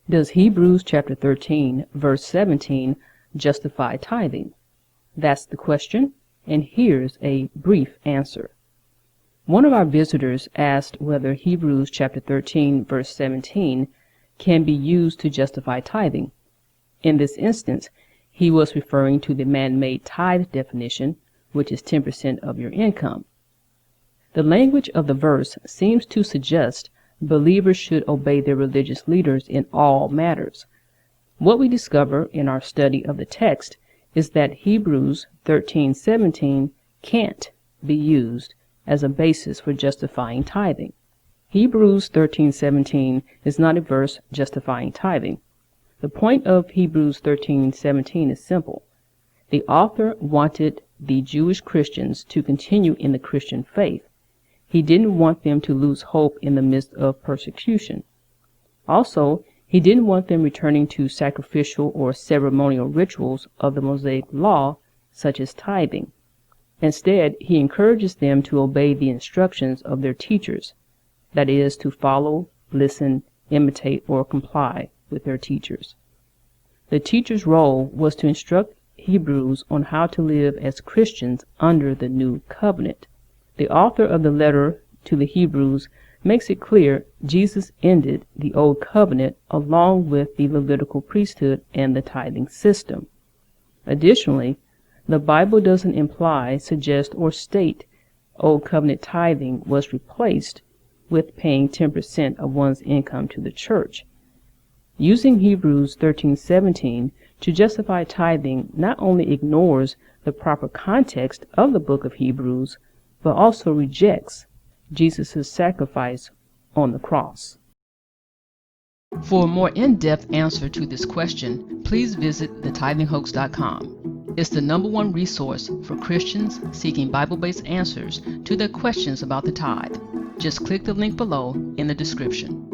Does Hebrews chapter 13, verse 17 justify tithing? That's the question, and here's a brief answer. One of our visitors asked whether Hebrews chapter 13, verse 17 can be used to justify tithing. In this instance, he was referring to the man-made tithe definition, which is 10% of your income. The language of the verse seems to suggest believers should obey their religious leaders in all matters. What we discover in our study of the text is that Hebrews 13:17 can't be used as a basis for justifying tithing. Hebrews 13:17 is not a verse justifying tithing. The point of Hebrews 13:17 is simple. The author wanted the Jewish Christians to continue in the Christian faith. He didn't want them to lose hope in the midst of persecution. Also, he didn't want them returning to sacrificial or ceremonial rituals of the Mosaic law, such as tithing. Instead, he encourages them to obey the instructions of their teachers, that is, to follow, listen, imitate, or comply with their teachers. The teacher's role was to instruct Hebrews on how to live as Christians under the new covenant. The author of the letter to the Hebrews makes it clear Jesus ended the old covenant along with the Levitical priesthood and the tithing system. Additionally, the Bible doesn't imply, suggest, or state old covenant tithing was replaced with paying 10% of one's income to the church. Using Hebrews 13:17 to justify tithing not only ignores the proper context of the book of Hebrews, but also rejects Jesus' sacrifice on the cross. For a more in-depth answer to this question, please visit tithinghoax.com. It's the #1 resource for Christians seeking Bible-based answers to their questions about the tithe. Just click the link below in the description.